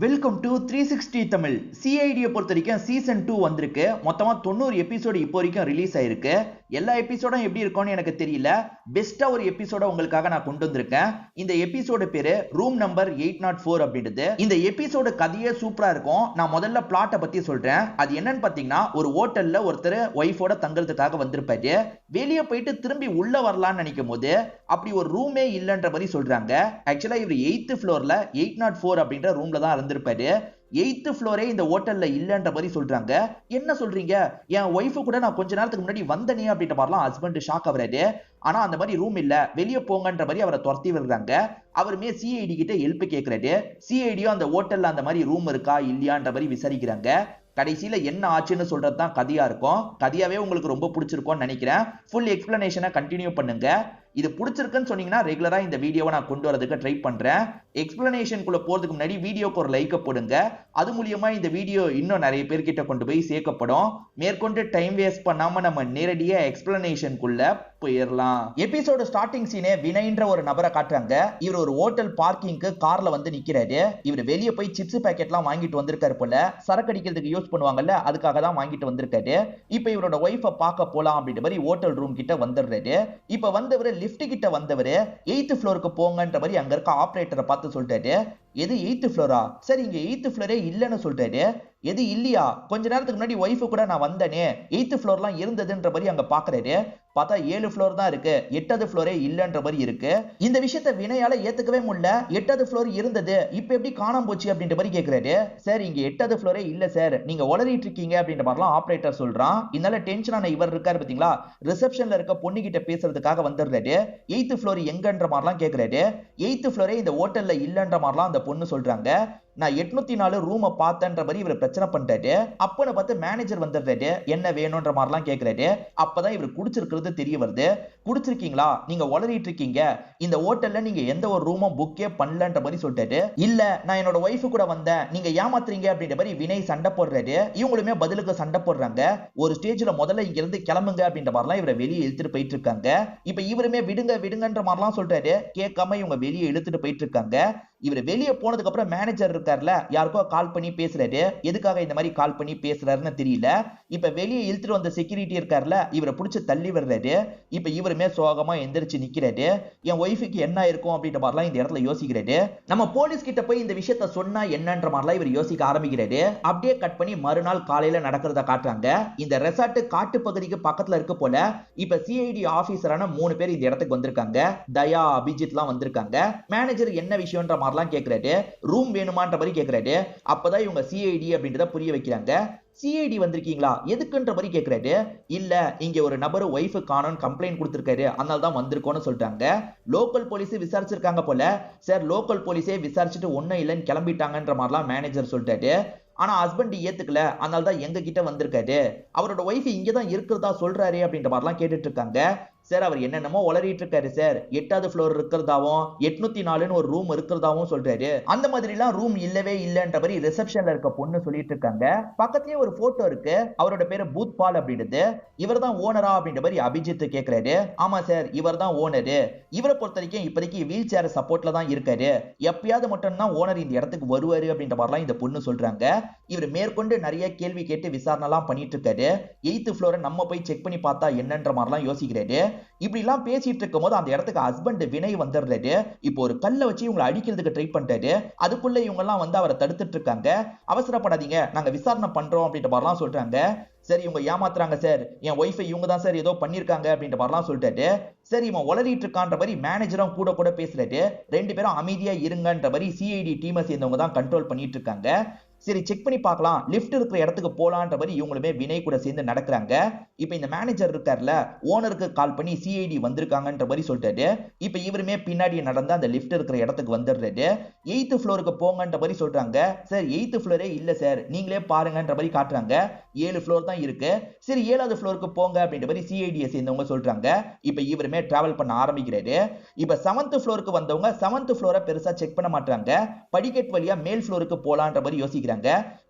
Welcome to 360 Tamil. சிஐடியை பொறுத்த வரைக்கும் season 2 வந்திருக்கு. மொத்தமா 90 எபிசோடு இப்போ வரைக்கும் ரிலீஸ் ஆயிருக்கு. எல்லா எபிசோடும் எப்படி இருக்கும்னு எனக்கு தெரியல. பெஸ்டா ஒரு எபிசோட உங்களுக்காக நான் கொண்டு வந்திருக்கேன். இந்த எபிசோடு பேரு ரூம் நம்பர் 804 அப்படின்றது. இந்த எபிசோடு கதையே சூப்பரா இருக்கும். நான் முதல்ல பிளாட்டை பத்தி சொல்றேன். அது என்னன்னு பாத்தீங்கன்னா, ஒரு ஹோட்டல்ல ஒருத்தர் ஒய்ஃபோட தங்குறதுக்காக வந்திருப்பாரு. வெளியே போயிட்டு திரும்பி உள்ள வரலாம்னு நினைக்கும் போது அப்படி ஒரு ரூமே இல்லன்ற மாதிரி சொல்றாங்க. ஆக்சுவலா இவர் 8th ஃப்ளோர்ல 804 அப்படின்ற ரூம்ல தான் இருந்திருப்பாரு. 8th ஃப்ளோரே இந்த ஹோட்டல்ல இல்லன்ற மாதிரி சொல்றாங்க. என்ன சொல்றீங்க? என் ஒய்ஃபு கூட நான் கொஞ்ச நேரத்துக்கு முன்னாடி வந்தனே அப்படின்ற மாதிரிலாம் ஹஸ்பண்ட் ஷாக் ஆகுறாரு. ஆனா அந்த மாதிரி ரூம் இல்ல, வெளியே போங்கன்ற மாதிரி அவரை துரத்தி விடுறாங்க. அவருமே சிஐடி கிட்ட ஹெல்ப் கேட்கிறாரு. சிஐடியும் அந்த ஹோட்டல்ல அந்த மாதிரி ரூம் இருக்கா இல்லையான்ற மாதிரி விசாரிக்கிறாங்க. கடைசியில என்ன ஆச்சுன்னு சொல்றது தான் கதையா இருக்கும். கதையாவே உங்களுக்கு ரொம்ப பிடிச்சிருக்கும்னு நினைக்கிறேன். ஃபுல் எக்ஸ்பிளனேஷனை கண்டினியூ பண்ணுங்க. இது பிடிச்சிருக்குன்னு சொன்னீங்கன்னா ரெகுலரா இந்த வீடியோவை நான் கொண்டு வரதுக்கு ட்ரை பண்றேன். எக்ஸ்பிளனேஷனுக்குள்ள போறதுக்கு முன்னாடி வீடியோக்கு ஒரு லைக் போடுங்க. அது மூலியமா இந்த வீடியோ இன்னும் நிறைய பேர்கிட்ட கொண்டு போய் சேர்க்கப்படும். மேற்கொண்டு டைம் வேஸ்ட் பண்ணாம நம்ம நேரடியா எக்ஸ்பிளனேஷனுக்குள்ள போயிடலாம். எபிசோடு ஸ்டார்டிங் சீனே வினய்ன்ற ஒரு நபரை காட்டுறாங்க. இவர் ஒரு ஹோட்டல் பார்க்கிங்க்கு கார்ல வந்து நிக்கிறாரு. இவர் வெளியே போய் சிப்ஸ் பாக்கெட்லாம் வாங்கிட்டு வந்திருக்காரு போல. சரக்கு அடிக்கிறதுக்கு யூஸ் பண்ணுவாங்கல்ல, அதுக்காக தான் வாங்கிட்டு வந்திருக்காரு. இப்ப இவரோட ஒய்ஃபை பார்க்க போலாம் அப்படின்ற மாதிரி ஹோட்டல் ரூம் கிட்ட வந்துடுறாரு. இப்ப வந்தவர் லிஃப்ட் கிட்ட வந்தவர் 8th ஃப்ளோருக்கு போங்கன்ற மாதிரி அங்க இருக்க ஆபரேட்டரை பார்த்து சொல்றாரு. எது 8th ஃப்ளோரா? சரி, இங்க 8th ஃப்ளோரே இல்லன்னு சொல்றாரு. எது இல்லையா? கொஞ்ச நேரத்துக்கு முன்னாடி ஒய்ஃபு கூட நான் வந்தனே, 8th ஃப்ளோர்லாம் இருந்ததுன்ற மாதிரி அங்க பாக்குறாரு. பார்த்தா 7 ஃப்ளோர் தான் இருக்கு, 8th ஃப்ளோரே இல்லன்ற மாதிரி இருக்கு. இந்த விஷயத்தை வினயால ஏத்துக்கவே முடியல. 8th ஃப்ளோர் இருந்தது, இப்ப எப்படி காணாம போச்சு அப்படின்ற மாதிரி கேக்குறாரு. சார், இங்க 8th ஃப்ளோரே இல்ல சார், நீங்க உளறிட்டு இருக்கீங்க அப்படின்ற மாதிரிலாம் ஆபரேட்டர் சொல்றான். இதனால டென்ஷனான இவர் இருக்காரு பாத்தீங்களா, ரிசப்ஷன்ல இருக்க பொண்ணு கிட்ட பேசுறதுக்காக வந்துடுறாரு. 8th ஃப்ளோர் எங்கன்ற மாதிரிலாம் கேக்குறாரு. 8th ஃப்ளோரே இந்த ஹோட்டல்ல இல்லன்ற மாதிரிலாம் அந்த பொண்ணு சொல்றாங்க. நான் 804 ரூமை பார்த்தன்ற மாதிரி இவர் பிரச்சனை பண்றாரு. அப்பன்னு பார்த்து மேனேஜர் வந்துடுறாரு. என்ன வேணும்ன்ற மாதிரிலாம் கேட்கிறாரு. அப்பதான் இவர் குடிச்சிருக்கிறது தெரிய வருது. குடிச்சிருக்கீங்களா? நீங்க உளறிட்டு இருக்கீங்க. இந்த ஹோட்டல்ல நீங்க எந்த ஒரு ரூமும் புக்கே பண்ணலன்ற மாதிரி சொல்லிட்டாரு. இல்ல, நான் என்னோட ஒய்ஃபு கூட வந்தேன், நீங்க ஏமாத்துறீங்க அப்படின்ற மாதிரி வினய் சண்டை போடுறாரு. இவங்களுமே பதிலுக்கு சண்டை போடுறாங்க. ஒரு ஸ்டேஜ்ல முதல்ல இங்க இருந்து கிளம்புங்க அப்படின்ற மாதிரிலாம் இவரை வெளியே இழுத்துட்டு போயிட்டு இருக்காங்க. இப்ப இவருமே விடுங்க விடுங்கன்ற மாதிரிலாம் சொல்றாரு. கேட்காம இவங்க வெளியே இழுத்துட்டு போயிட்டு இருக்காங்க. இவர் வெளியே போனதுக்கு அப்புறம் மேனேஜர் இருக்கார்ல, யாருக்கோ கால் பண்ணி பேசுறாரு. எதுக்காக இந்த மாதிரி கால் பண்ணி பேசுறாருன்னு தெரியல. இப்ப வெளியே இழுத்துட்டு வந்த செக்யூரிட்டி இருக்கார்ல, இவரை பிடிச்சி தள்ளி விடுறாரு. இப்ப இவருமே சோகமா எந்திரிச்சு நிக்கிறாரு. என் ஒய்ஃபுக்கு என்ன இருக்கும் அப்படின்ற மாதிரிலாம் இந்த இடத்துல யோசிக்கிறாரு. நம்ம போலீஸ் கிட்ட போய் இந்த விஷயத்த சொன்னா என்னன்ற மாதிரிலாம் இவர் யோசிக்க ஆரம்பிக்கிறாரு. அப்படியே கட் பண்ணி மறுநாள் காலையில நடக்கிறத காட்டுறாங்க. இந்த ரெசார்ட் காட்டு பகுதிக்கு பக்கத்துல இருக்கு போல. இப்ப சிஐடி ஆபீசரான 3 பேர் இந்த இடத்துக்கு வந்திருக்காங்க. தயா, அபிஜித்லாம் வந்திருக்காங்க. மேனேஜர் என்ன விஷயம்ன்ற மாதிரிலாம் கேட்கிறாரு. ரூம் வேணுமான்ற மாதிரி கேட்கிறாரு. அப்பதான் இவங்க சிஐடி அப்படின்றத புரிய வைக்கிறாங்க. சிஐடி வந்திருக்கீங்களா, எதுக்குன்ற மாதிரி கேட்கிறாரு. இல்ல, இங்க ஒரு நபர் ஒய்ஃபு காணோம்னு கம்ப்ளைண்ட் கொடுத்திருக்காரு, அதனால தான் வந்திருக்கோம்னு சொல்றாங்க. லோக்கல் போலீஸ் விசாரிச்சிருக்காங்க போல. சார், லோக்கல் போலீஸே விசாரிச்சுட்டு ஒன்னும் இல்லைன்னு கிளம்பிட்டாங்கன்ற மாதிரிலாம் மேனேஜர் சொல்லிட்டாரு. ஆனா ஹஸ்பண்ட் ஏத்துக்கல, அதனால தான் எங்க கிட்ட வந்திருக்காரு. அவரோட ஒய்ஃப் இங்கதான் இருக்கிறதா சொல்றாரு அப்படின்ற மாதிரிலாம் கேட்டுட்டு இருக்காங்க. சார், அவர் என்னென்னமோ உளறிட்டு இருக்காரு சார். 8th ஃப்ளோர் இருக்கிறதாவும் 804 ஒரு ரூம் இருக்கிறதாவும் சொல்றாரு. அந்த மாதிரி எல்லாம் ரூம் இல்லவே இல்லன்ற மாதிரி ரிசப்ஷன்ல இருக்க பொண்ணு சொல்லிட்டு இருக்காங்க. பக்கத்துலயே ஒரு போட்டோ இருக்கு. அவரோட பேரு பூத் பால் அப்படின்றது. இவர் தான் ஓனரா அப்படின்ற மாதிரி அபிஜித் கேட்கிறாரு. ஆமா சார், இவர் தான் ஓனரு. இவரை பொறுத்த வரைக்கும் இப்போதைக்கு வீல் சேர் சப்போர்ட்ல தான் இருக்காரு. எப்பயாவது மட்டும் தான் ஓனர் இந்த இடத்துக்கு வருவாரு அப்படின்ற மாதிரிலாம் இந்த பொண்ணு சொல்றாங்க. இவர் மேற்கொண்டு நிறைய கேள்வி கேட்டு விசாரணை எல்லாம் பண்ணிட்டு இருக்காரு. 8th ஃப்ளோரை நம்ம போய் செக் பண்ணி பார்த்தா என்னன்ற மாதிரிலாம் யோசிக்கிறாரு. இப்படி எல்லாம் பேசிட்டு இருக்கும் போது அந்த இடத்துக்கு ஹஸ்பண்ட் வினய் வந்துடுறாரு. இப்போ ஒரு கல்லை வச்சு இவங்களை அடிக்கிறதுக்கு ட்ரை பண்றாரு. அதுக்குள்ள இவங்க எல்லாம் வந்து அவரை தடுத்துட்டு இருக்காங்க. அவசரப்படாதீங்க, நாங்க விசாரணை பண்றோம் அப்படின்ற மாதிரிலாம் சொல்றாங்க. சரி, இவங்க ஏமாத்துறாங்க சார், என் ஒய்ஃபை இவங்க தான் சார் ஏதோ பண்ணிருக்காங்க அப்படின்ற மாதிரிலாம் சொல்லிட்டாரு. சரி, இவன் உளறிட்டு இருக்கான்ற மாதிரி மேனேஜரும் கூட கூட பேசுறாரு. 2 பேரும் அமைதியா இருங்கன்ற மாதிரி சிஐடி டீமை சேர்ந்தவங்க தான் கண்ட்ரோல் பண்ணிட்டு இருக்காங்க. சரி, செக் பண்ணி பார்க்கலாம், லிஃப்ட் இருக்கிற இடத்துக்கு போலான்ற மாதிரி இவங்களுமே வினய் கூட சேர்ந்து நடக்கிறாங்க. இப்ப இந்த மேனேஜர் இருக்கார்ல, ஓனருக்கு கால் பண்ணி சிஐடி வந்திருக்காங்கன்ற மாதிரி சொல்லிட்டாரு. இப்ப இவருமே பின்னாடி நடந்து அந்த லிஃப்ட் இருக்கிற இடத்துக்கு வந்துடுறாரு. 8th ஃப்ளோருக்கு போங்கன்ற மாதிரி சொல்றாங்க. சார், 8th ஃப்ளோரே இல்ல சார், நீங்களே பாருங்கன்ற மாதிரி காட்டுறாங்க. 7 ஃப்ளோர் தான் இருக்கு. சரி, 7th ஃப்ளோருக்கு போங்க அப்படின்ற மாதிரி சிஐடியை சேர்ந்தவங்க சொல்றாங்க. இப்ப இவருமே டிராவல் பண்ண ஆரம்பிக்கிறாரு. இப்ப 7th ஃப்ளோருக்கு வந்தவங்க 7th ஃப்ளோரை பெருசா செக் பண்ண மாட்டாங்க. படிக்கட் வழியா மேல் ஃப்ளோருக்கு போலான்ற மாதிரி யோசிக்கிறாங்க.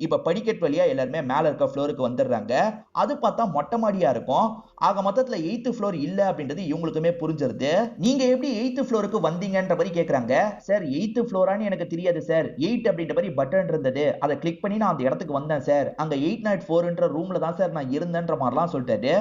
இப்ப படிக்கட் வழியா எல்லாருமே மேல இருக்க ஃப்ளோருக்கு வந்துடுறாங்க. அது பார்த்தா மொட்டை மாடி காமெடியா இருக்கும். ஆக மொத்தத்துல 8th ஃப்ளோர் இல்ல அப்படின்றது இவங்களுக்குமே புரிஞ்சிருது. நீங்க எப்படி 8th ஃப்ளோருக்கு வந்தீங்கன்ற மாதிரி கேக்குறாங்க. சார் 8th ஃப்ளோரான்னு எனக்கு தெரியாது சார், 8 அப்படின்ற மாதிரி பட்டன் இருந்தது, அதை கிளிக் பண்ணி நான் அந்த இடத்துக்கு வந்தேன் சார், அங்க 804ன்ற ரூம்ல தான் சார் நான் இருந்தேன்ற மாதிரிலாம் சொல்லிட்டாரு.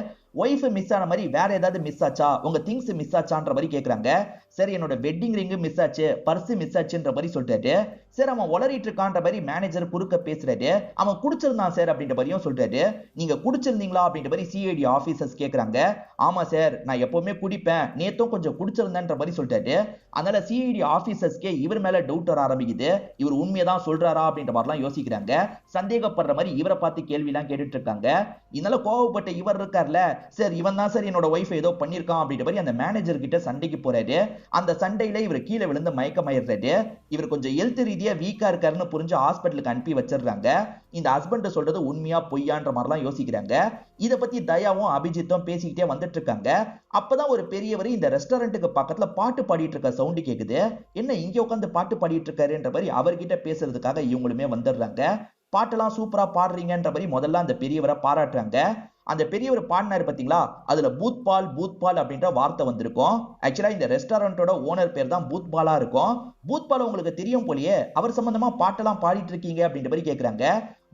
ஒய்ஃப் மிஸ் ஆன மாதிரி வேற ஏதாவது மிஸ் ஆச்சா, உங்க திங்ஸ் மிஸ் ஆச்சான்ற மாதிரி கேக்குறாங்க. சரி என்னோட வெட்டிங் ரிங் மிஸ் ஆச்சு, பர்ஸ் மிஸ் ஆச்சுன்ற மாதிரி சொல்லிட்டாரு. சார் அவன் உளறிட்டு இருக்கான்ற மாதிரி மேனேஜர் குறுக்க பேசுறாரு. அவன் குடிச்சிருந்தான் சார் அப்படின்ற மாதிரியும் சொல்றாரு. நீங்க குடிச்சிருந்தீங்களா அப்படின்ற மாதிரி சிஐடி ஆபீசர்ஸ் கேக்குறாங்க. ஆமா சார் நான் எப்பவுமே குடிப்பேன், நேத்தும் கொஞ்சம் குடிச்சிருந்தேன்ற மாதிரி சொல்லிட்டாரு. அதனால சிஐடி ஆபீசர்ஸ்க்கே இவர் மேல டவுட் வர ஆரம்பிக்குது. இவர் உண்மையதான் சொல்றாரா அப்படின்ற மாதிரிலாம் யோசிக்கிறாங்க. சந்தேகப்படுற மாதிரி இவரை பார்த்து கேள்வி எல்லாம் கேட்டுட்டு இருக்காங்க. இதனால கோவப்பட்ட இவர் இருக்கார்ல, சார் இவன் தான் சார் என்னோட ஒய்ஃப் ஏதோ பண்ணிருக்கான் அப்படின்ற மாதிரி அந்த மேனேஜர் கிட்ட சண்டைக்கு போறாரு. அந்த சண்டையில இவர் கீழே விழுந்து மயக்கமாயிடுறாரு. இவர் கொஞ்சம் ஹெல்த் ரீதியா வீக்கா இருக்காருன்னு புரிஞ்சு ஹாஸ்பிட்டலுக்கு அனுப்பி வச்சிடுறாங்க. இந்த ஹஸ்பண்ட் சொல்றது உண்மையா பொய்யான்ற மாதிரிலாம் யோசிக்கிறாங்க. இத பத்தி தயாவும் அபிஜித்தும் பேசிக்கிட்டே வந்துட்டு இருக்காங்க. அப்பதான் ஒரு பெரியவர் இந்த ரெஸ்டாரண்ட்டுக்கு பக்கத்துல பாட்டு பாடிட்டு இருக்க சவுண்ட் கேக்குது. என்ன இங்க உட்காந்து பாட்டு பாடிட்டு இருக்காருன்ற மாதிரி அவர்கிட்ட பேசுறதுக்காக இவங்களுமே வந்துடுறாங்க. பாட்டெல்லாம் சூப்பரா பாடுறீங்கன்ற மாதிரி முதல்ல அந்த பெரியவரை பாராட்டுறாங்க. அந்த பெரியவர் பாடினாரு பாத்தீங்களா, அதுல பூத்பால் அப்படின்ற வார்த்தை வந்திருக்கும். ஆக்சுவலா இந்த ரெஸ்டாரண்டோட ஓனர் பேர் தான் பூத்பாலா இருக்கும். பூத்பால் உங்களுக்கு தெரியும் போலயே, அவர் சம்பந்தமா பாட்டெல்லாம் பாடிட்டு இருக்கீங்க அப்படின்ற மாதிரி கேக்குறாங்க.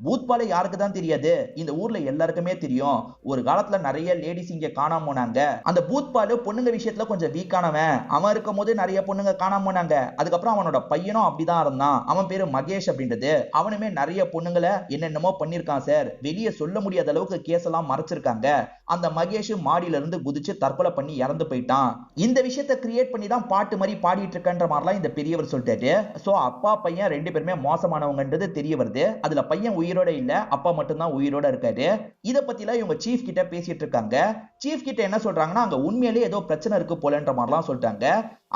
பூத்பாலை யாருக்கு தான் தெரியாது, இந்த ஊர்ல எல்லாருக்குமே தெரியும். ஒரு காலத்துல நிறைய லேடிஸ் இங்க காணாம போனாங்க. அந்த பூத்பாலு பொண்ணுங்க விஷயத்துல கொஞ்சம் வீக்கானவன். அவன் இருக்கும் போது நிறைய பொண்ணுங்க காணாம போனாங்க. அதுக்கப்புறம் அவனோட பையனும் அப்படிதான் இருந்தான். அவன் பேரு மகேஷ் அப்படின்றது. அவனுமே நிறைய பொண்ணுங்களை என்னென்னமோ பண்ணிருக்கான் சார். வெளியே சொல்ல முடியாத அளவுக்கு கேஸ் எல்லாம் மறைச்சிருக்காங்க. அந்த மகேஷ் மாடியில இருந்து குதிச்சு தற்கொலை பண்ணி இறந்து போயிட்டான். இந்த விஷயத்தை கிரியேட் பண்ணி தான் பாட்டு மாதிரி பாடிட்டு இருக்கன்ற மாதிரிலாம் இந்த பெரியவர் சொல்லிட்டாரு. சோ அப்பா பையன் ரெண்டு பேருமே மோசமானவங்கன்றது தெரிய வருது. அதுல பையன் உயிரோட இல்ல, அப்பா மட்டும் தான் உயிரோட இருக்காரு. இத பத்திலாம் இவங்க சீஃப் கிட்ட பேசிட்டு இருக்காங்க. சீஃப் கிட்ட என்ன சொல்றாங்கன்னா, அங்க உண்மையிலேயே ஏதோ பிரச்சனை இருக்கு போலன்ற மாதிரிலாம் சொல்லிட்டாங்க.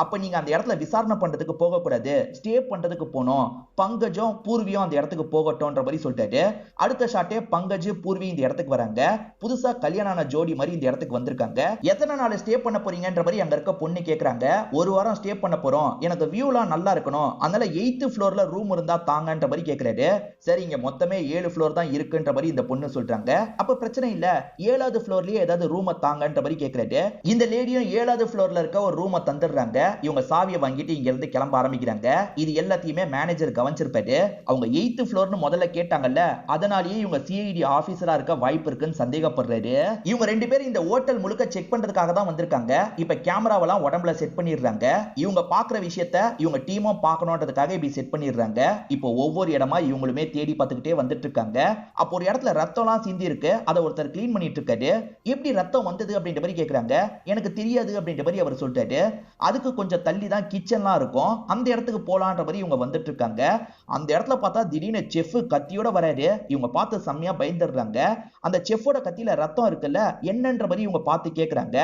அப்ப நீங்க அந்த இடத்துல விசாரணை பண்றதுக்கு போக கூடாது, ஸ்டே பண்றதுக்கு போனோம். பங்கஜும் பூர்வியும் அந்த இடத்துக்கு போகட்டும்ன்ற மாதிரி சொல்லிட்டாரு. அடுத்த ஷாட்டே பங்கஜ் பூர்வி இந்த இடத்துக்கு வராங்க. புதுசா கல்யாணான ஜோடி மாதிரி இந்த இடத்துக்கு வந்திருக்காங்க. எத்தனை நாள் ஸ்டே பண்ண போறீங்கன்ற மாதிரி அங்க இருக்க பொண்ணு கேக்குறாங்க. ஒரு வாரம் ஸ்டே பண்ண போறோம், எனக்கு வியூலாம் நல்லா இருக்கணும், அதனால 8th ஃப்ளோர்ல ரூம் இருந்தா தாங்கன்ற மாதிரி கேக்குறாரு. சரி இங்க மொத்தமே 7 ஃப்ளோர் தான் இருக்குன்ற மாதிரி இந்த பொண்ணு சொல்றாங்க. அப்ப பிரச்சனை இல்ல, 7வது ஃப்ளோர்லயே ஏதாவது ரூமை தாங்கன்ற மாதிரி கேக்குறாரு. இந்த லேடியும் 7வது ஃப்ளோர்ல இருக்க ஒரு ரூமை தந்துடுறாங்க. இவங்க சாவியை வாங்கிட்டு இங்க இருந்து கிளம்ப ஆரம்பிக்கிறாங்க. இது எல்லாத்தையுமே மேனேஜர் கவனிச்சிருப்பாரு. அவங்க 8th ஃப்ளோர்னு முதல்ல கேட்டாங்கல்ல, அதனாலேயே இவங்க சிஐடி ஆபீசரா இருக்க வாய்ப்பு இருக்குன்னு சந்தேகப்படுறாரு. இவங்க ரெண்டு பேரும் இந்த ஹோட்டல் முழுக்க செக் பண்றதுக்காக தான் வந்திருக்காங்க. இப்ப கேமராவெல்லாம் உடம்புல செட் பண்ணிடுறாங்க. இவங்க பாக்குற விஷயத்த இவங்க டீமும் பார்க்கணும்ன்றதுக்காக இப்படி செட் பண்ணிடுறாங்க. இப்போ ஒவ்வொரு இடமா இவங்களுமே தேடி பார்த்துக்கிட்டே வந்துட்டு இருக்காங்க. அப்போ ஒரு இடத்துல ரத்தம்லாம் சிந்தி இருக்கு, அதை ஒருத்தர் கிளீன் பண்ணிட்டு இருக்காரு. எப்படி ரத்தம் வந்தது அப்படின்ற மாதிரி கேக்குறாங்க. எனக்கு தெரியாது அப்படின்ற மாதிரி அவர் சொல்லிட்டாரு. அதுக்கு கொஞ்சம் தள்ளி தான் கிச்சன்லாம் இருக்கும், அந்த இடத்துக்கு போலான்ற மாதிரி இவங்க வந்துட்டு இருக்காங்க. அந்த இடத்துல பார்த்தா திடீர்னு செஃப் கத்தியோட வராரு. இவங்க பார்த்து செம்மையா பயந்துடுறாங்க. அந்த செஃப்போட கத்தியில ரத்தம் இருக்குல்ல, என்னன்ற மாதிரி இவங்க பார்த்து கேக்குறாங்க.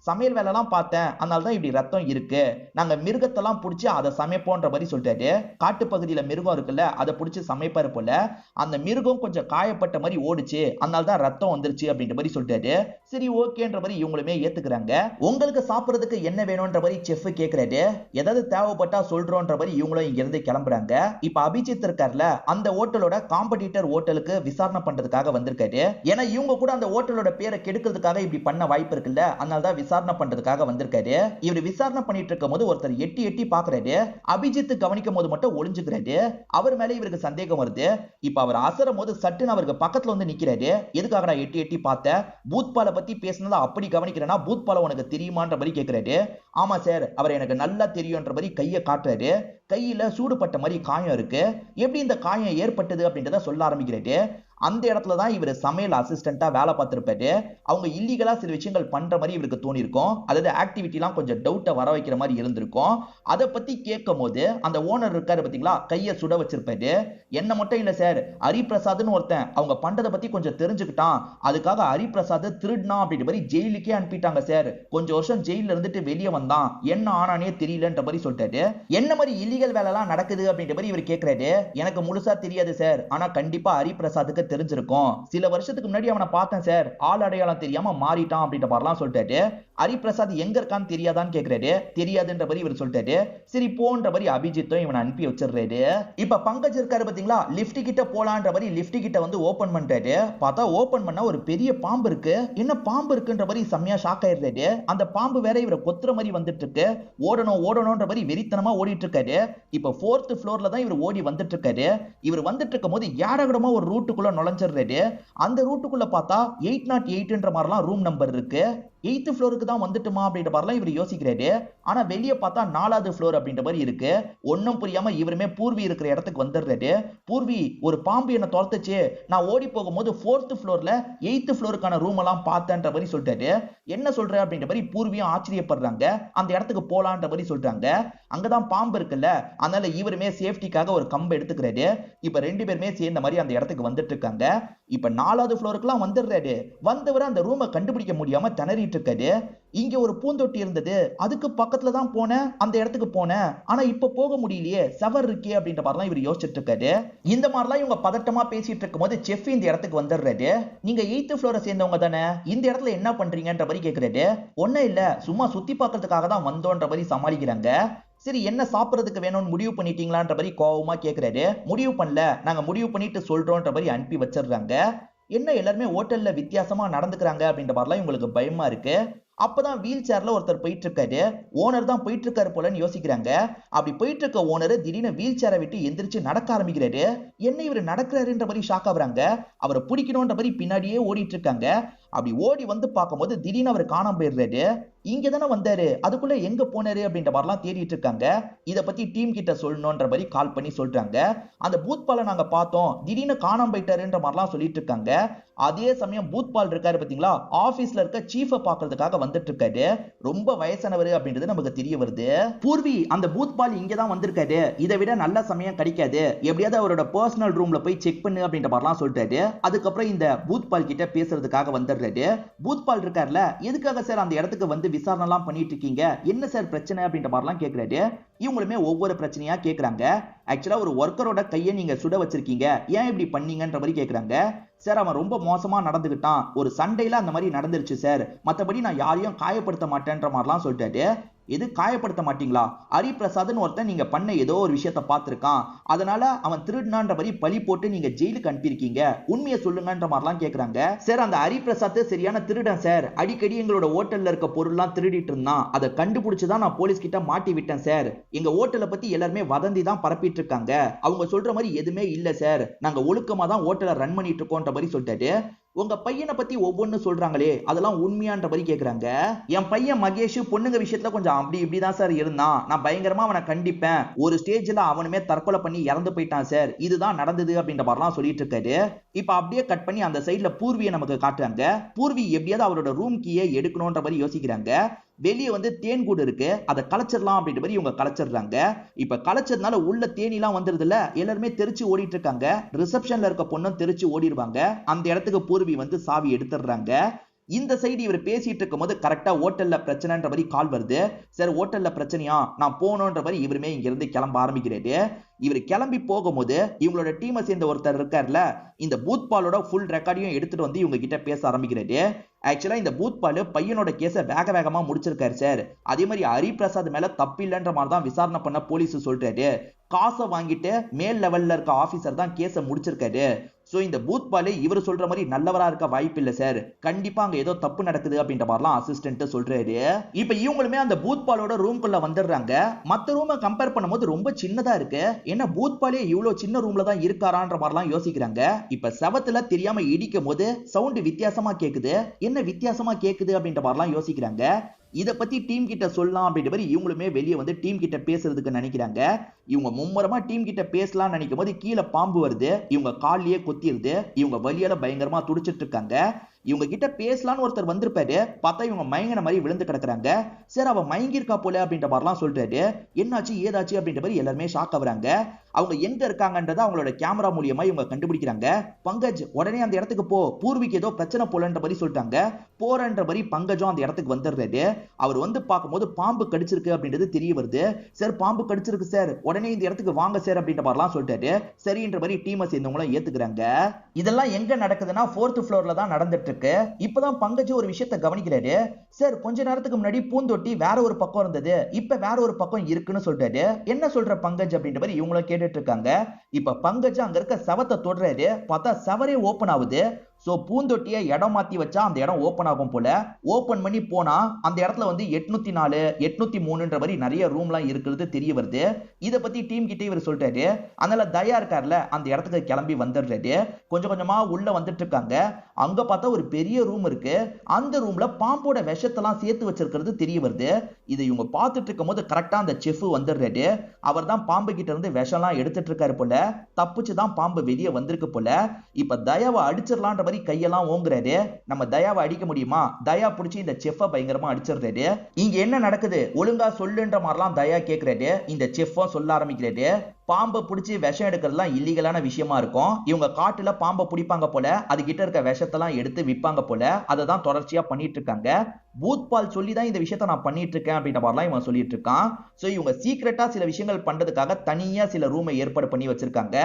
சமையல் வேலைலாம் பார்த்தேன், அதனால தான் இப்படி ரத்தம் இருக்கு, நாங்க மிருகத்தெல்லாம் பிடிச்சி அதை சமைப்போன்ற மாதிரி சொல்லிட்டாரு. காட்டு பகுதியில மிருகம் இருக்குல்ல, அதை பிடிச்சி சமைப்பாரு போல. அந்த மிருகம் கொஞ்சம் காயப்பட்ட மாதிரி ஓடிச்சு, அதனால தான் ரத்தம் வந்துருச்சு அப்படின்ற மாதிரி சொல்லிட்டாரு. சரி ஓகேன்ற மாதிரி இவங்களுமே ஏத்துக்கிறாங்க. உங்களுக்கு சாப்பிடுறதுக்கு என்ன வேணும்ன்ற மாதிரி செஃப் கேக்குறாரு. ஏதாவது தேவைப்பட்டா சொல்றோன்ற மாதிரி இவங்களும் இங்க இருந்து கிளம்புறாங்க. இப்ப அபிஜித் இருக்கார்ல, அந்த ஹோட்டலோட காம்படிட்டர் ஹோட்டலுக்கு விசாரணை பண்றதுக்காக வந்திருக்காரு. ஏன்னா இவங்க கூட அந்த ஹோட்டலோட பேரை கெடுக்கிறதுக்காக இப்படி பண்ண வாய்ப்பு இருக்குல்ல, அதனால தான் விசாரணை பண்றதுக்காக வந்திருக்காரு. இவர் விசாரணை பண்ணிட்டு இருக்கும் போது ஒருத்தர் எட்டி எட்டி பாக்குறாரு. அபிஜித் கவனிக்கும் போது மட்டும் ஒளிஞ்சுக்கிறாரு. அவர் மேல இவருக்கு சந்தேகம் வருது. இப்ப அவர் அசரும் போது சட்டுன்னு அவருக்கு பக்கத்துல வந்து நிக்கிறாரு. எதுக்காக நான் எட்டி எட்டி பார்த்த, பூத்பாலை பத்தி பேசினதா அப்படி கவனிக்கிறேன்னா பூத்பாலை உனக்கு தெரியுமான்ற மாதிரி கேக்குறாரு. ஆமா சார், அவர் எனக்கு நல்லா தெரியும்ன்ற மாதிரி கையை காட்டுறாரு. கையில சூடுபட்ட மாதிரி காயம் இருக்கு. எப்படி இந்த காயம் ஏற்பட்டது அப்படின்றத சொல்ல ஆரம்பிக்கிறாரு. அந்த இடத்துல தான் இவர் சமையல் அசிஸ்டண்டா வேலை பார்த்திருப்பாரு. அவங்க இல்லீகலா சில விஷயங்கள் பண்ற மாதிரி இவருக்கு தோணி இருக்கும். அதாவது ஆக்டிவிட்டிலாம் கொஞ்சம் டவுட்டை வர வைக்கிற மாதிரி இருந்திருக்கும். அதை பத்தி கேட்கும் போது அந்த ஓனர் இருக்காரு பாத்தீங்களா, கையை சுட வச்சிருப்பாரு. என்ன மட்டும் இல்ல சார், ஹரிபிரசாத்னு ஒருத்தன் அவங்க பண்றதை பத்தி கொஞ்சம் தெரிஞ்சுக்கிட்டான், அதுக்காக ஹரிபிரசாத் திருடுனா அப்படின்ற மாதிரி ஜெயிலுக்கே அனுப்பிட்டாங்க சார். கொஞ்சம் வருஷம் ஜெயில இருந்துட்டு வெளியே வந்தான், என்ன ஆனானே தெரியலன்ற மாதிரி சொல்லிட்டாரு. என்ன மாதிரி இல்லீகல் வேலை எல்லாம் நடக்குது அப்படின்ற மாதிரி இவர் கேட்கிறாரு. எனக்கு முழுசா தெரியாது சார், ஆனா கண்டிப்பா ஹரிபிரசாத்துக்கு தெரிஞ்சிருக்கும். சில வருஷத்துக்கு முன்னாடி அவனை பார்த்தேன் சார், ஆள் அடையாளம் தெரியாம மாறிட்டான் அப்படின்ற மாதிரிலாம் சொல்லிட்டாரு. ஹரிபிரசாத் எங்க இருக்கான்னு தெரியாதான்னு கேக்குறாரு. தெரியாதுன்ற மாதிரி இவர் சொல்லிட்டாரு. சரி போன்ற மாதிரி அபிஜித்தும் இவனை அனுப்பி வச்சிடுறாரு. இப்ப பங்கஜ் இருக்காரு பாத்தீங்களா, லிப்ட் கிட்ட போலான்ற மாதிரி லிப்ட் கிட்ட வந்து ஓபன் பண்ணிட்டாரு. பார்த்தா ஓபன் பண்ணா ஒரு பெரிய பாம்பு இருக்கு. என்ன பாம்பு இருக்குன்ற மாதிரி செம்மையா ஷாக் ஆயிடுறாரு. அந்த பாம்பு வேற இவரை கொத்துற மாதிரி வந்துட்டு இருக்கு. ஓடணும்ன்ற மாதிரி வெறித்தனமா ஓடிட்டு இருக்காரு. இப்ப 4th ஃப்ளோர்ல தான் இவர் ஓடி வந்துட்டு இருக்காரு. இவர் வந்துட்டு இருக்கும் போது யாரகடமா ஒரு ரூட்டுக்குள்ள நுழைஞ்சிடுறாரு. அந்த ரூட்டுக்குள்ள பார்த்தா 808ன்ற மாதிரிலாம் ரூம் நம்பர் இருக்கு. 8th ஃப்ளோருக்கு தான் வந்துட்டுமா அப்படின்ற மாதிரிலாம் இவர் யோசிக்கிறாரு. ஆனா வெளியே பார்த்தா 4வது ஃப்ளோர் அப்படின்ற மாதிரி இருக்கு. ஒன்னும் புரியாம இவருமே பூர்வி இருக்கிற இடத்துக்கு வந்துடுறாரு. பூர்வி, ஒரு பாம்பு என்ன துரத்துச்சு, நான் ஓடி போகும்போது 4th ஃப்ளோர்ல 8th ஃப்ளோருக்கான ரூம் எல்லாம் பார்த்தேன்ற மாதிரி சொல்லிட்டாரு. என்ன சொல்ற அப்படின்ற மாதிரி பூர்வியும் ஆச்சரியப்படுறாங்க. அந்த இடத்துக்கு போலான்ற மாதிரி சொல்றாங்க. அங்கதான் பாம்பு இருக்குல்ல, அதனால இவருமே சேஃப்டிக்காக ஒரு கம்பு எடுத்துக்கிறாரு. இப்ப 2 பேருமே சேர்ந்த மாதிரி அந்த இடத்துக்கு வந்துட்டு இருக்காங்க. இப்ப 4வது ஃப்ளோருக்குலாம் வந்துடுறாரு. வந்தவரை அந்த ரூமை கண்டுபிடிக்க முடியாம திணறிட்டு இருக்காரு. இங்க ஒரு பூந்தொட்டி இருந்தது, அதுக்கு பக்கத்துல தான் போனேன், அந்த இடத்துக்கு போனேன். ஆனா இப்ப போக முடியலையே, சவர் இருக்கே அப்படின்ற மாதிரிலாம் இவர் யோசிச்சுட்டு இருக்காரு. இந்த மாதிரிலாம் இவங்க பதட்டமா பேசிட்டு இருக்கும் போது செஃப் இந்த இடத்துக்கு வந்துடுறாரு. நீங்க 8th ஃப்ளோரை சேர்ந்தவங்க தானே, இந்த இடத்துல என்ன பண்றீங்கன்ற மாதிரி கேக்குறாரு. ஒன்னும் இல்ல, சும்மா சுத்தி பார்க்கறதுக்காக தான் வந்தோன்ற மாதிரி சமாளிக்கிறாங்க. சரி, என்ன சாப்பிடறதுக்கு வேணும்னு முடிவு பண்ணிட்டீங்களான்ற மாதிரி கோவமா கேக்குறாரு. முடிவு பண்ணல, நாங்க முடிவு பண்ணிட்டு சொல்றோம்ன்ற மாதிரி அனுப்பி வச்சிடுறாங்க. என்ன எல்லாருமே ஹோட்டல்ல வித்தியாசமா நடந்துக்கிறாங்க அப்படின்ற மாதிரிலாம் இவங்களுக்கு பயமா இருக்கு. அப்பதான் வீல் சேர்ல ஒருத்தர் போயிட்டு இருக்காரு. ஓனர் தான் போயிட்டு இருக்காரு போலன்னு யோசிக்கிறாங்க. அப்படி போயிட்டு இருக்க ஓனர் திடீர்னு வீல் சேரை விட்டு எந்திரிச்சு நடக்க ஆரம்பிக்கிறாரு. என்ன இவர் நடக்கிறாருன்ற மாதிரி ஷாக் ஆகுறாங்க. அவரை பிடிக்கணும்ன்ற மாதிரி பின்னாடியே ஓடிட்டு இருக்காங்க. அப்படி ஓடி வந்து பார்க்கும்போது திடீர்னு அவர் காணாம போயிடுறாரு. இங்க தானே வந்தாரு, அதுக்குள்ள எங்க போனாரு அப்படின்ற மாதிரிலாம் தேடிட்டு இருக்காங்க. இத பத்தி டீம் கிட்ட சொல்லணும்ன்ற மாதிரி கால் பண்ணி சொல்றாங்க. அந்த பூத்பாலை நாங்க பார்த்தோம், திடீர்னு காணாம போயிட்டாருன்ற மாதிரிலாம் சொல்லிட்டு இருக்காங்க. அதே சமயம் பூத்பால் இருக்காரு பாத்தீங்களா, ஆபீஸ்ல இருக்க சீஃபை பாக்குறதுக்காக வந்துட்டு இருக்காரு. ரொம்ப வயசானவர் அப்படின்றது நமக்கு தெரிய வருது. பூர்வி, அந்த பூத்பால் இங்கதான் வந்திருக்காரு, இதை விட நல்ல சமயம் கிடைக்காது, எப்படியாவது அவரோட பர்சனல் ரூம்ல போய் செக் பண்ணு அப்படின்ற மாதிரிலாம் சொல்லிட்டாரு. அதுக்கப்புறம் இந்த பூத்பால் கிட்ட பேசுறதுக்காக வந்துடுறாரு. பூத்பால் இருக்காருல, எதுக்காக சார் அந்த இடத்துக்கு வந்து விசாரணை எல்லாம் பண்ணிட்டு இருக்கீங்க, என்ன சார் பிரச்சனை அப்படின்ற மாதிரிலாம் கேக்குறாரு. இவங்களுமே ஒவ்வொரு பிரச்சனையா கேக்குறாங்க. ஆக்சுவலா ஒரு ஒர்க்கரோட கையை நீங்க சுட வச்சிருக்கீங்க, ஏன் இப்படி பண்ணீங்கன்ற மாதிரி கேக்குறாங்க. சார், அவன் ரொம்ப மோசமா நடந்துகிட்டான், ஒரு சண்டையில அந்த மாதிரி நடந்துருச்சு சார், மத்தபடி நான் யாரையும் காயப்படுத்த மாட்டேன்ற மாதிரிலாம் சொல்லிட்டாரு. எது காயப்படுத்த மாட்டீங்களா? ஹரிபிரசாத்னு ஒருத்தன் நீங்க பண்ண ஏதோ ஒரு விஷயத்த பார்த்திருக்கான், அதனால அவன் திருடினான்ற மாதிரி பழி போட்டு நீங்க ஜெயிலுக்கு அனுப்பியிருக்கீங்க, உண்மையை சொல்லுங்கன்ற மாதிரிலாம் கேக்குறாங்க. சார், அந்த ஹரிபிரசாத் சரியான திருடன் சார், அடிக்கடி எங்களோட ஹோட்டல்ல இருக்க பொருள்லாம் திருடிட்டு இருந்தான், அதை கண்டுபிடிச்சுதான் நான் போலீஸ் கிட்ட மாட்டி விட்டேன் சார். எங்க ஹோட்டலை பத்தி எல்லாருமே வதந்தி தான் பரப்பிட்டு இருக்காங்க, அவங்க சொல்ற மாதிரி எதுவுமே இல்ல சார், நாங்க ஒழுக்கமா தான் ஹோட்டலை ரன் பண்ணிட்டு இருக்கோம்ன்ற மாதிரி சொல்லிட்டாரு. உங்க பையனை பத்தி ஒவ்வொன்னு சொல்றாங்களே, அதெல்லாம் உண்மையான்ற மாதிரி கேக்குறாங்க. என் பையன் மகேஷ் பொண்ணுங்க விஷயத்துல கொஞ்சம் அப்படி இப்படிதான் சார் இருந்தான், நான் பயங்கரமா அவனை கண்டிப்பேன், ஒரு ஸ்டேஜ்ல அவனுமே தற்கொலை பண்ணி இறந்து போயிட்டான் சார், இதுதான் நடந்தது அப்படின்ற மாதிரிலாம் சொல்லிட்டு இருக்காரு. இப்ப அப்படியே கட் பண்ணி அந்த சைட்ல பூர்வியை நமக்கு காட்டுறாங்க. பூர்வி எப்படியாவது அவரோட ரூம் கீயை எடுக்கணும்ன்ற மாதிரி யோசிக்கிறாங்க. வெளியே வந்து தேன் கூடு இருக்கு, அதை கலைச்சிடலாம் அப்படின்ற மாதிரி இவங்க கலைச்சிடுறாங்க. இப்ப கலைச்சதுனால உள்ள தேனிலாம் வந்துருதுல, எல்லாருமே தெரிச்சு ஓடிட்டு இருக்காங்க. ரிசப்ஷன்ல இருக்க பொண்ணும் தெரிச்சு ஓடிடுவாங்க. அந்த இடத்துக்கு பூர்வி வந்து சாவி எடுத்துடுறாங்க. இந்த சைடு இவர் பேசிட்டு இருக்கும் போது கரெக்டா ஹோட்டல்ல பிரச்சனைன்ற மாதிரி கால் வருது. சார், ஹோட்டல்ல பிரச்சனையா, நான் போகணுன்ற மாதிரி இவருமே இங்க இருந்து கிளம்ப ஆரம்பிக்கிறாரு. இவர் கிளம்பி போகும்போது இவங்களோட டீமை சேர்ந்த ஒருத்தர் இருக்காருல, இந்த பூத்பாலோட ஃபுல் ரெக்கார்டையும் எடுத்துட்டு வந்து இவங்க கிட்ட பேச ஆரம்பிக்கிறாரு. ஆக்சுவலா இந்த பூத்பால் பையனோட கேஸை வேக வேகமா முடிச்சிருக்காரு சார், அதே மாதிரி ஹரிபிரசாத் மேல தப்பு இல்லைன்ற மாதிரி தான் விசாரணை பண்ண போலீஸ் சொல்றாரு. காசை வாங்கிட்டு மேல் லெவல்ல இருக்க ஆபீசர் தான் கேஸை முடிச்சிருக்காரு. சோ இந்த பூத்பால் இவர் சொல்ற மாதிரி நல்லவரா இருக்க வாய்ப்பு இல்ல சார், கண்டிப்பா அங்க ஏதோ தப்பு நடக்குது அப்படின்ற மாதிரிலாம் அசிஸ்டன்ட் சொல்றாரு. இப்ப இவங்களுமே அந்த பூத்பாலோட ரூம்குள்ள வந்துடுறாங்க. மத்த ரூமை கம்பேர் பண்ணும்போது ரொம்ப சின்னதா இருக்கு, என்ன பூத்பாலே இவ்வளவு சின்ன ரூம்ல தான் இருக்காரான்ற மாதிரிலாம் யோசிக்கிறாங்க. இப்ப செவத்துல தெரியாம இடிக்கும் போது சவுண்ட் வித்தியாசமா கேக்குது, என்ன வித்தியாசமா கேக்குது அப்படின்ற மாதிரிலாம் யோசிக்கிறாங்க. இத பத்தி டீம் கிட்ட சொல்லலாம் அப்படின்ற மாதிரி இவங்களுமே வெளியே வந்து டீம் கிட்ட பேசுறதுக்கு நினைக்கிறாங்க. இவங்க மும்மரமா டீம் கிட்ட பேசலாம் நினைக்கும் போது கீழே பாம்பு வருது, இவங்க கால்லயே கொத்திடுது. இவங்க வலியால பயங்கரமா துடிச்சிட்டு இருக்காங்க. இவங்க கிட்ட பேசலான்னு ஒருத்தர் வந்திருப்பாரு, பார்த்தா இவங்க மயங்கின மாதிரி விழுந்து கிடக்குறாங்க. சார், அவன் மயங்கி இருக்கா போல அப்படின்ற மாதிரிலாம் சொல்றாரு. என்னாச்சு ஏதாச்சு அப்படின்ற மாதிரி எல்லாருமே ஷாக் ஆகுறாங்க. அவங்க எங்க இருக்காங்கன்றத அவங்களோட கேமரா மூலியமா இவங்க கண்டுபிடிக்கிறாங்க. பங்கஜ், உடனே அந்த இடத்துக்கு போ, பூர்விக்கு ஏதோ பிரச்சனை போலன்ற மாதிரி சொல்லிட்டாங்க. போறன்ற மாதிரி பங்கஜும் அந்த இடத்துக்கு வந்துடுறாரு. அவர் வந்து பார்க்கும்போது பாம்பு கடிச்சிருக்கு அப்படின்றது தெரிய வருது. சார், பாம்பு கடிச்சிருக்கு சார், உடனே இந்த இடத்துக்கு வாங்க சார் அப்படின்ற மாதிரிலாம் சொல்லிட்டாரு. சரின்ற மாதிரி டீமை சேர்ந்தவங்களும் ஏத்துக்கிறாங்க. இதெல்லாம் எங்க நடக்குதுன்னா 4th ஃப்ளோர்ல தான் நடந்துட்டு இருக்கு. இப்பதான் பங்கஜ் ஒரு விஷயத்தை கவனிக்கிறாரு. சார் கொஞ்ச நேரத்துக்கு முன்னாடி பூந்தொட்டி வேற ஒரு பக்கம் இருந்தது, இப்ப வேற ஒரு பக்கம் இருக்குன்னு சொல்றாரு. என்ன சொல்ற பங்கஜ் அப்படின்ற மாதிரி இவங்களும் கேட்டுட்டு இருக்காங்க. இப்ப பங்கஜ் அங்க இருக்க சவத்தை தொடுறாரு. பார்த்தா சவரே ஓபன் ஆகுது. சோ பூந்தொட்டியை இடம் மாத்தி வச்சா அந்த இடம் ஓபன் ஆகும் போல. ஓபன் பண்ணி போனா அந்த இடத்துல வந்து 804 803ன்ற மாதிரி நிறைய ரூம்லாம் இருக்கிறது தெரிய வருது. இத பத்தி டீம் கிட்ட இவர் சொல்றாரு. அதனால தயா இருக்கார்ல அந்த இடத்துக்கு கிளம்பி வந்துடுறாரு. கொஞ்சம் கொஞ்சமா உள்ள வந்துட்டு இருக்காங்க. அங்க பார்த்தா ஒரு பெரிய ரூம் இருக்கு. அந்த ரூம்ல பாம்போட விஷத்தெல்லாம் சேர்த்து வச்சிருக்கிறது தெரிய வருது. இதை இவங்க பார்த்துட்டு இருக்கும் போது கரெக்டா அந்த செஃப் வந்துடுறாரு. அவர் தான் பாம்பு கிட்ட இருந்து விஷம்லாம் எடுத்துட்டு இருக்காரு போல. தப்பிச்சுதான் பாம்பு வெளியே வந்திருக்கு போல. இப்ப தயாவை அடிச்சிடலான்ற மாதிரி கையெல்லாம் ஓங்குறாரு. நம்ம தயாவை அடிக்க முடியுமா? தயா பிடிச்சி இந்த செஃப்பை பயங்கரமா அடிச்சிடுறாரு. இங்க என்ன நடக்குது ஒழுங்கா சொல்லுன்ற மாதிரிலாம் தயா கேட்கிறாரு. இந்த செஃப்பும் சொல்ல ஆரம்பிக்கிறாரு. பாம்பை பிடிச்சி விஷம் எடுக்கிறதுலாம் இல்லீகலான விஷயமா இருக்கும். இவங்க காட்டுல பாம்பை பிடிப்பாங்க போல, அது கிட்ட இருக்க விஷத்தெல்லாம் எடுத்து விற்பாங்க போல. அதை தான் தொடர்ச்சியா பண்ணிட்டு இருக்காங்க. பூத்பால் சொல்லி தான் இந்த விஷயத்த நான் பண்ணிட்டு இருக்கேன் அப்படின்ற மாதிரிலாம் இவன் சொல்லிட்டு இருக்கான். சோ இவங்க சீக்கிரட்டா சில விஷயங்கள் பண்றதுக்காக தனியா சில ரூமை ஏற்பாடு பண்ணி வச்சிருக்காங்க.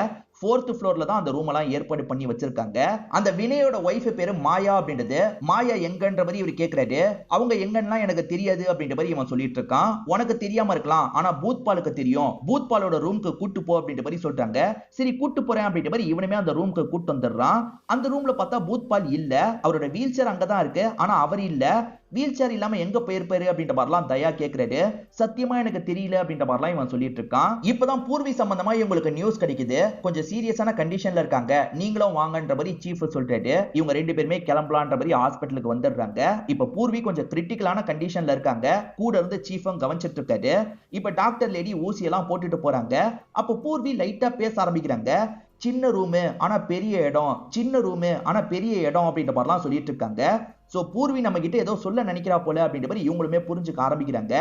4th ஃப்ளோர்ல தான் அந்த ரூம் எல்லாம் ஏற்பாடு பண்ணி வச்சிருக்காங்க. அந்த வினயோட ஒய்ஃப் பேரு மாயா அப்படின்றது. மாயா எங்கன்ற மாதிரி இவர் கேட்கிறாரு. அவங்க எங்கன்னா எனக்கு தெரியாது அப்படின்ற மாதிரி இவன் சொல்லிட்டு இருக்கான். உனக்கு தெரியாம இருக்கலாம், ஆனா பூத்பாலுக்கு தெரியும். பூத்பாலோட ரூமுக்கு கூட்டு போ அப்படின்ற மாதிரி சொல்றாங்க. சரி கூட்டு போறேன் அப்படின்ற மாதிரி இவனுமே அந்த ரூமுக்கு கூட்டு வந்துடுறான். அந்த ரூம்ல பார்த்தா பூத்பால் இல்ல. அவரோட வீல் சேர் அங்கதான் இருக்கு, ஆனா அவர் இல்ல. வீல் சேர் இல்லாம எங்க போயிருப்பாரு அப்படின்ற மாதிரிலாம் தயா கேட்கிறாரு. சத்தியமா எனக்கு தெரியல அப்படின்ற மாதிரிலாம் இவன் சொல்லிட்டு இருக்கான். இப்பதான் பூர்வி சம்பந்தமா இவங்களுக்கு நியூஸ் கிடைக்குது. கொஞ்சம் சீரியஸான கண்டிஷன்ல இருக்காங்க, நீங்களும் வாங்கன்ற மாதிரி சீஃப் சொல்றாரு. இவங்க ரெண்டு பேருமே கிளம்பலான்ற மாதிரி ஹாஸ்பிட்டலுக்கு வந்துடுறாங்க. இப்ப பூர்வி கொஞ்சம் கிரிட்டிக்கலான கண்டிஷன்ல இருக்காங்க. கூட இருந்து சீஃபும் கவனிச்சிட்டு இருக்காரு. இப்ப டாக்டர் லேடி ஊசி எல்லாம் போட்டுட்டு போறாங்க. அப்ப பூர்வி லைட்டா பேச ஆரம்பிக்கிறாங்க. சின்ன ரூமு ஆனா பெரிய இடம், சின்ன ரூமு ஆனா பெரிய இடம் அப்படின்ற மாதிரிலாம் சொல்லிட்டு இருக்காங்க. சோ பூர்வி நம்ம கிட்ட ஏதோ சொல்ல நினைக்கிறா போல அப்படின்ற மாதிரி இவங்களுமே புரிஞ்சுக்க ஆரம்பிக்கிறாங்க.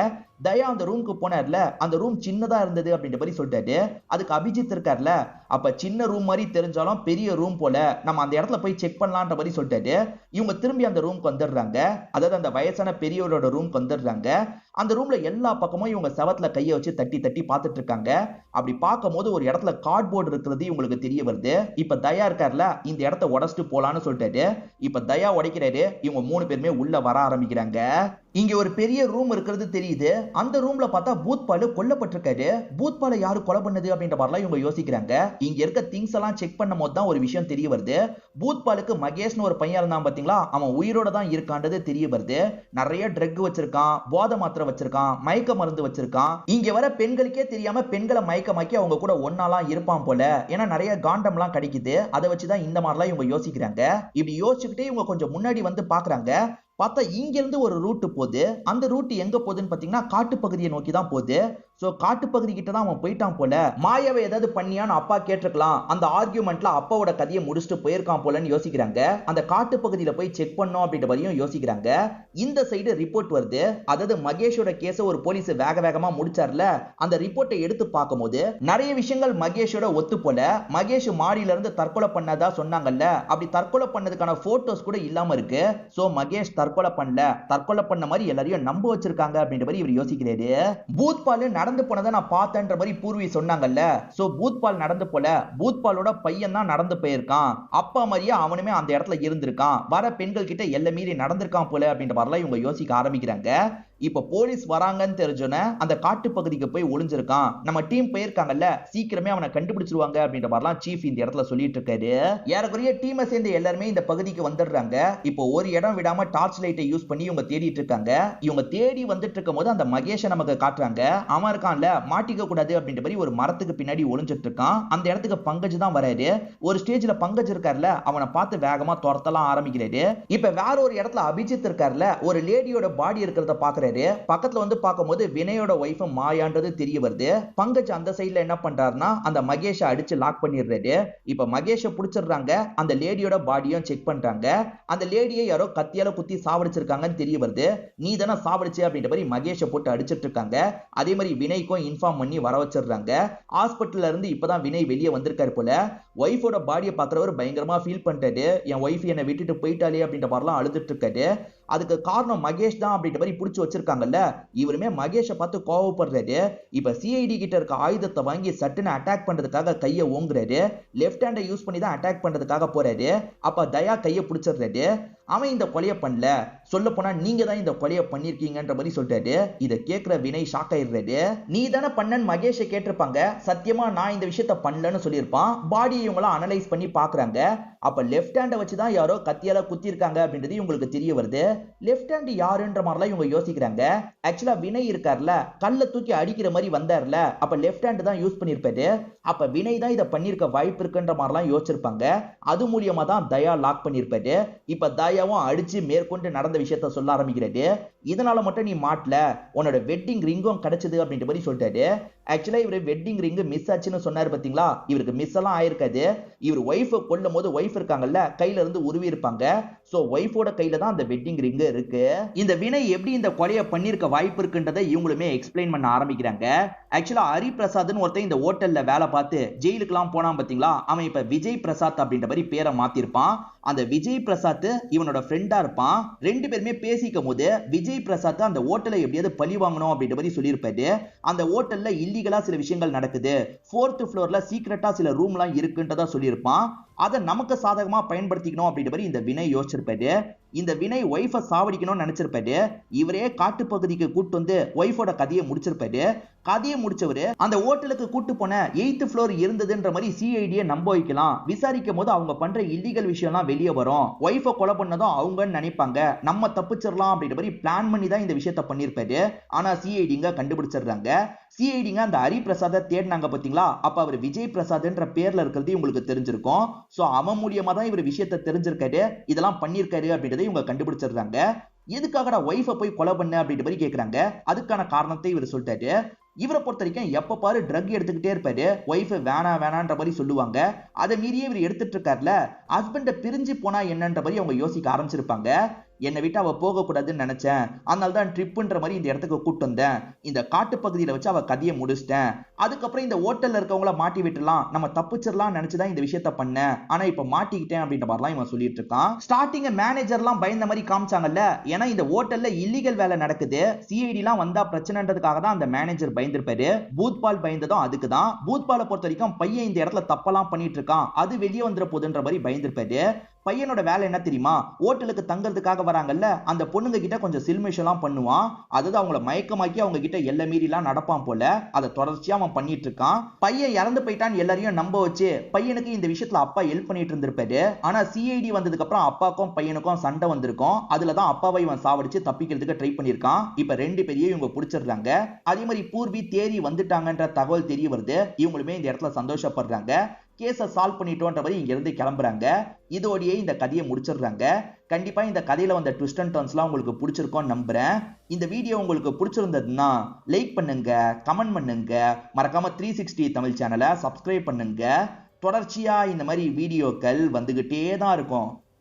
தயா அந்த ரூமுக்கு போனார்ல, அந்த ரூம் சின்னதா இருந்தது அப்படின்ற மாதிரி சொல்லிட்டாரு. அதுக்கு அபிஜித் இருக்கார்ல, அப்ப சின்ன ரூம் மாதிரி தெரிஞ்சாலும் பெரிய ரூம் போல, நம்ம அந்த இடத்துல போய் செக் பண்ணலான்ற மாதிரி சொல்லிட்டாரு. இவங்க திரும்பி அந்த ரூமுக்கு வந்துடுறாங்க. அதாவது அந்த வயசான பெரியவரோட ரூமுக்கு வந்துடுறாங்க. அந்த ரூம்ல எல்லா பக்கமும் இவங்க செவத்துல கையை வச்சு தட்டி தட்டி பார்த்துட்டு இருக்காங்க. அப்படி பார்க்கும் போது ஒரு இடத்துல கார்ட்போர்டு இருக்கிறது இவங்களுக்கு தெரிய வருது. இப்ப தயா இருக்கார்ல, இந்த இடத்த உடைச்சிட்டு போலான்னு சொல்லிட்டாரு. இப்ப தயா உடைக்கிறாரு. இவங்க 3 பேருமே உள்ள வர ஆரம்பிக்கிறாங்க. இங்க ஒரு பெரிய ரூம் இருக்கிறது தெரியுது. அந்த ரூம்ல பார்த்தா பூத்பாலு கொல்லப்பட்டிருக்காரு. பூத்பாலை யாரு கொலை பண்ணது அப்படின்ற மாதிரிலாம் இவங்க யோசிக்கிறாங்க. இங்க இருக்க திங்ஸ் எல்லாம் செக் பண்ணும் போது தான் ஒரு விஷயம் தெரிய வருது. பூத்பாலுக்கு மகேஷ்னு ஒரு பையன் இருந்தான் பாத்தீங்களா, அவன் உயிரோட தான் இருக்கான்றது தெரிய வருது. நிறைய ட்ரக் வச்சிருக்கான், போதை மாத்திரை வச்சிருக்கான், மயக்க மருந்து வச்சிருக்கான். இங்க வர பெண்களுக்கே தெரியாம பெண்களை மயக்கமாக்கி அவங்க கூட ஒன்னாலாம் இருப்பான் போல. ஏன்னா நிறைய காண்டம்லாம் கிடைக்குது. அதை வச்சுதான் இந்த மாதிரிலாம் இவங்க யோசிக்கிறாங்க. இப்படி யோசிச்சுக்கிட்டே இவங்க கொஞ்சம் முன்னாடி வந்து பாக்குறாங்க. பார்த்தா இங்க இருந்து ஒரு ரூட் போகுது. அந்த ரூட் எங்க போகுதுன்னு பாத்தீங்கன்னா காட்டு பகுதியை நோக்கி தான் போகுது. சோ காட்டு பகுதி கிட்ட தான் அவன் போயிட்டான் போல. மாயாவை ஏதாவது பண்ணியான்னு அப்பா கேட்டிருக்கலாம். அந்த ஆர்கியூமெண்ட்ல அப்பாவோட கதையை முடிச்சுட்டு போயிருக்கான் போலன்னு யோசிக்கிறாங்க. அந்த காட்டு பகுதியில போய் செக் பண்ணோம் அப்படின்ற மாதிரியும் யோசிக்கிறாங்க. இந்த சைடு ரிப்போர்ட் வருது. அதாவது மகேஷோட கேஸ ஒரு போலீஸ் வேக வேகமா முடிச்சார்ல, அந்த ரிப்போர்ட்டை எடுத்து பார்க்கும்போது நிறைய விஷயங்கள் மகேஷோட ஒத்து போல. மகேஷ் மாடியில இருந்து தற்கொலை பண்ணதா சொன்னாங்கல்ல, அப்படி தற்கொலை பண்ணதுக்கான போட்டோஸ் கூட இல்லாம இருக்கு. சோ மகேஷ் தற்கொலை பண்ணல, தற்கொலை பண்ண மாதிரி எல்லாரையும் நம்ப வச்சிருக்காங்க அப்படின்ற மாதிரி இவர் யோசிக்கிறாரு. பூத்பால் நடந்து போனதை நான் பார்த்தேன்ற மாதிரி பூர்வி சொன்னாங்கல்ல. சோ பூத்பால் நடந்து போல, பூத்பாலோட பையன் தான் நடந்து போயிருக்கான். அப்பா மாதிரியே அவனுமே அந்த இடத்துல இருந்திருக்கான். வர பெண்கள் கிட்ட எல்லை மீறி நடந்திருக்கான் போல அப்படின்ற மாதிரிலாம் இவங்க யோசிக்க ஆரம்பிக்கிறாங்க. இப்ப போலீஸ் வராங்கன்னு தெரிஞ்சோன்னே அந்த காட்டு பகுதிக்கு போய் ஒளிஞ்சிருக்கான். நம்ம டீம் போயிருக்காங்கல்ல, சீக்கிரமே அவனை கண்டுபிடிச்சிருவாங்க அப்படின்ற மாதிரிலாம் சீஃப் இந்த இடத்துல சொல்லிட்டு இருக்காரு. ஏறக்குறைய டீமை சேர்ந்த எல்லாருமே இந்த பகுதிக்கு வந்துடுறாங்க. இப்போ ஒரு இடம் விடாம டார்ச் லைட்டை யூஸ் பண்ணி இவங்க தேடிட்டு இருக்காங்க. இவங்க தேடி வந்துட்டு இருக்கும் போது அந்த மகேஷை நமக்கு காட்டுறாங்க. அவன் இருக்கான்ல, மாட்டிக்க கூடாது அப்படின்ற மாதிரி ஒரு மரத்துக்கு பின்னாடி ஒளிஞ்சிட்டு இருக்கான். அந்த இடத்துக்கு பங்கஜ் தான் வராரு. ஒரு ஸ்டேஜ்ல பங்கஜ் இருக்காருல, அவனை பார்த்து வேகமா துரத்தலாம் ஆரம்பிக்கிறாரு. இப்ப வேற ஒரு இடத்துல அபிஜித் இருக்காருல, ஒரு லேடியோட பாடி இருக்கிறத பாக்குறாரு. பக்கத்துல வந்து பார்க்கும்போது வினயோட ஒய்ஃப் மாயான்றது தெரிய வருது. பங்கஜ் அந்த சைடுல என்ன பண்றாருன்னா அந்த மகேஷை அடிச்சு லாக் பண்ணிடுறாரு. இப்ப மகேஷை புடிச்சிடுறாங்க. அந்த லேடியோட பாடியும் செக் பண்றாங்க. அந்த லேடியை யாரோ கத்தியால குத்தி சாவடிச்சிருக்காங்கன்னு தெரிய வருது. நீ தானே சாவடிச்சு அப்படின்ற மாதிரி மகேஷை போட்டு அடிச்சிட்டு இருக்காங்க. அதே மாதிரி வினய்க்கும் இன்ஃபார்ம் பண்ணி வர வச்சிடுறாங்க. ஹாஸ்பிட்டல்ல இருந்து இப்பதான் வினய் வெளியே வந்திருக்காரு போல. ஒய்ஃபோட பாடியை பாக்குறவர் பயங்கரமா ஃபீல் பண்றாரு. என் ஒய்ஃப் என்னை விட்டுட்டு போயிட்டாலே அப்படின்ற மாதிரிலாம் அழுதுட்டு இருக்காரு. அதுக்கு காரணம் மகேஷ் தான் அப்படின்ற மாதிரி பிடிச்சி வச்சிருக்காங்கல்ல. இவருமே மகேஷை பார்த்து கோவப்படுறாரு. இப்ப சிஐடி கிட்ட இருக்க ஆயுதத்தை வாங்கி சட்டுன்னு அட்டாக் பண்றதுக்காக கையை ஓங்குறாரு. லெஃப்ட் ஹேண்டை யூஸ் பண்ணி தான் அட்டாக் பண்றதுக்காக போறாரு. அப்ப தயா கையை பிடிச்சிடுறாரு. அவன் இந்த கொலையை பண்ணல, சொல்ல போனா நீங்க தான் இந்த கொலையை பண்ணிருக்கீங்கன்ற மாதிரி சொல்றாரு. இதை கேட்கிற வினய் ஷாக் ஆயிடுறாரு. நீ தானே பண்ணன்னு மகேஷை கேட்டிருப்பாங்க. சத்தியமா நான் இந்த விஷயத்த பண்ணலன்னு சொல்லியிருப்பான். பாடியை இவங்களாம் அனலைஸ் பண்ணி பாக்குறாங்க. அப்ப லெஃப்ட் ஹேண்டை வச்சுதான் யாரோ கத்தியால குத்தி இருக்காங்க அப்படின்றது இவங்களுக்கு தெரிய வருது. லெஃப்ட் ஹேண்ட் யாருன்ற மாதிரிலாம் இவங்க யோசிக்கிறாங்க. ஆக்சுவலா வினய் இருக்கார்ல, கல்ல தூக்கி அடிக்கிற மாதிரி வந்தார்ல, அப்ப லெஃப்ட் ஹேண்ட் தான் யூஸ் பண்ணிருப்பாரு. அப்ப வினய் தான் இதை பண்ணிருக்க வாய்ப்பு இருக்குன்ற மாதிரிலாம் யோசிச்சிருப்பாங்க. அது மூலியமா தான் தயா லாக் பண்ணிருப்பாரு. இப்ப தயாவும் அடிச்சு மேற்கொண்டு நடந்த விஷயத்த சொல்ல ஆரம்பிக்கிறது. இதனால மட்டும் நீ மாட்டல, உன்னோட வெட்டிங் ரிங்கும் கிடைச்சது அப்படின்ற மாதிரி சொல்லிட்டாரு. ஆக்சுவலா இவரு வெட்டிங் ரிங் மிஸ் ஆச்சுன்னு சொன்னாரு பாத்தீங்களா, இவருக்கு மிஸ் எல்லாம் ஆயிருக்காது. இவர் ஒய்ஃபை கொல்லும் போது ஒய்ஃப் இருக்காங்கல்ல, கையில இருந்து உருவி இருப்பாங்க. சோ ஒய்ஃபோட கையில தான் அந்த வெட்டிங் ரிங் இருக்கு. இந்த வினய் எப்படி இந்த கொலையை பண்ணிருக்க வாய்ப்பு இருக்குன்றதை இவங்களுமே எக்ஸ்பிளைன் பண்ண ஆரம்பிக்கிறாங்க. ஆக்சுவலா ஹரிபிரசாத்னு ஒருத்தன் இந்த ஹோட்டல்ல வேலை பார்த்து ஜெயிலுக்கு எல்லாம் போனான் பாத்தீங்களா, அவன் இப்ப விஜய் பிரசாத் அப்படின்ற மாதிரி பேரை மாத்திருப்பான். அந்த விஜய் பிரசாத் இவனோட ஃப்ரெண்டா இருப்பான். ரெண்டு பேருமே பேசிக்கும் போது விஜய் பிரசாத் அந்த ஹோட்டலை எப்படியாவது பழி வாங்கணும் அப்படின்ற மாதிரி சொல்லியிருப்பாரு. அந்த ஹோட்டல்ல இல்லீகலா சில விஷயங்கள் நடக்குது, 4th ஃப்ளோர்ல சீக்கிரட்டா சில ரூம் எல்லாம் இருக்குன்றதா சொல்லியிருப்பான். அதை நமக்கு சாதகமா பயன்படுத்திக்கணும் அப்படின்ற மாதிரி இந்த வினய் யோசிச்சிருப்பாரு. இந்த வினய் ஒய்ஃபை சாவடிக்கணும்னு நினைச்சிருப்பாரு. இவரே காட்டு பகுதிக்கு கூட்டு வந்து ஒய்ஃபோட கதையை முடிச்சிருப்பாரு. கதையை முடிச்சவரு அந்த ஹோட்டலுக்கு கூட்டு போன 8th ஃப்ளோர் இருந்ததுன்ற மாதிரி சிஐடியை நம்ப வைக்கலாம். விசாரிக்கும் போது அவங்க பண்ற இல்லீகல் விஷயம்லாம் வெளியே வரும். ஒய்ஃபை கொலை பண்ணதும் அவங்கன்னு நினைப்பாங்க, நம்ம தப்பிச்சிடலாம் அப்படின்ற மாதிரி பிளான் பண்ணி தான் இந்த விஷயத்த பண்ணிருப்பாரு. ஆனா சிஐடிங்க கண்டுபிடிச்சிடுறாங்க. சிஐடிங்க அந்த ஹரிபிரசாத தேடினாங்க பாத்தீங்களா, அப்ப அவர் விஜய் பிரசாத்ன்ற பேர்ல இருக்கிறது உங்களுக்கு தெரிஞ்சிருக்கும். சோ அவன் மூலியமா தான் இவர் விஷயத்த தெரிஞ்சிருக்காரு, இதெல்லாம் பண்ணிருக்காரு அப்படின்றதை இவங்க கண்டுபிடிச்சிடுறாங்க. எதுக்காகடா ஒய்ஃபை போய் கொலை பண்ண அப்படின்ற மாதிரி கேக்குறாங்க. அதுக்கான காரணத்தை இவர் சொல்லிட்டாரு. இவரை பொறுத்த வரைக்கும் எப்ப பாரு ட்ரக் எடுத்துக்கிட்டே இருப்பாரு. ஒய்ஃப் வேணான்ற மாதிரி சொல்லுவாங்க. அதை மீறியே இவர் எடுத்துட்டு இருக்காருல, ஹஸ்பண்ட பிரிஞ்சு போனா என்னன்ற மாதிரி அவங்க யோசிக்க ஆரம்பிச்சிருப்பாங்க. என்னை விட்டு அவ போக கூடாதுன்னு நினைச்சேன், அதனால தான் ட்ரிப்ன்ற மாதிரி இந்த இடத்துக்கு கூட்டு வந்தேன். இந்த காட்டு பகுதியில வச்சு அவ கதையை முடிச்சிட்டேன். அதுக்கப்புறம் இந்த ஹோட்டல்ல இருக்கவங்கள மாட்டி விட்டுலாம், நம்ம தப்பிச்சிடலாம் நினைச்சுதான் இந்த விஷயத்த பண்ணேன். ஆனா இப்ப மாட்டிக்கிட்டேன் அப்படின்ற மாதிரிலாம் இவன் சொல்லிட்டு இருக்கான். ஸ்டார்டிங் மேனேஜர்லாம் பயந்த மாதிரி காமிச்சாங்கல்ல, ஏன்னா இந்த ஹோட்டல்ல இல்லீகல் வேலை நடக்குது, சிஐடி எல்லாம் வந்தா பிரச்சனைன்றதுக்காக தான் அந்த மேனேஜர் பயந்திருப்பாரு. பூத்பால் பயந்ததும் அதுக்கு தான். பூத்பாலை பொறுத்த வரைக்கும் பையன் இந்த இடத்துல தப்பெல்லாம் பண்ணிட்டு இருக்கான், அது வெளியே வந்துட போகுதுன்ற மாதிரி பயந்திருப்பாரு. பையனோட வேலை என்ன தெரியுமா, ஹோட்டலுக்கு தங்கறதுக்காக வராங்கல்ல அந்த பொண்ணுங்க கிட்ட கொஞ்சம் சில்மிஷெல்லாம் பண்ணுவான். அதாவது அவங்கள மயக்கமாக்கி அவங்க கிட்ட எல்லை மீறிலாம் நடப்பான் போல. அதை தொடர்ச்சியா அவன் பண்ணிட்டு இருக்கான். பையன் இறந்து போயிட்டான்னு எல்லாரையும் நம்ப வச்சு பையனுக்கு இந்த விஷயத்துல அப்பா ஹெல்ப் பண்ணிட்டு இருந்திருப்பாரு. ஆனா சிஐடி வந்ததுக்கு அப்புறம் அப்பாக்கும் பையனுக்கும் சண்டை வந்திருக்கும். அதுலதான் அப்பாவை இவன் சாவடிச்சு தப்பிக்கிறதுக்கு ட்ரை பண்ணிருக்கான். இப்ப ரெண்டு பேரையும் இவங்க பிடிச்சிடுறாங்க. அதே மாதிரி பூர்வி தேறி வந்துட்டாங்கன்ற தகவல் தெரிய வருது. இவங்களுமே இந்த இடத்துல சந்தோஷப்படுறாங்க. கேஸை சால்வ் பண்ணிட்டோன்ற மாதிரி இங்க இருந்து கிளம்புறாங்க. இதோடயே இந்த கதையை முடிச்சிடுறாங்க. கண்டிப்பா இந்த கதையில வந்த ட்விஸ்ட் அண்ட் டர்ன்ஸ்லாம் உங்களுக்கு பிடிச்சிருக்கும்னு நம்புறேன். இந்த வீடியோ உங்களுக்கு பிடிச்சிருந்ததுன்னா லைக் பண்ணுங்க, கமெண்ட் பண்ணுங்க, மறக்காம 360 தமிழ் சேனலை சப்ஸ்கிரைப் பண்ணுங்க. தொடர்ச்சியா இந்த மாதிரி வீடியோக்கள் வந்துகிட்டே தான் இருக்கும்.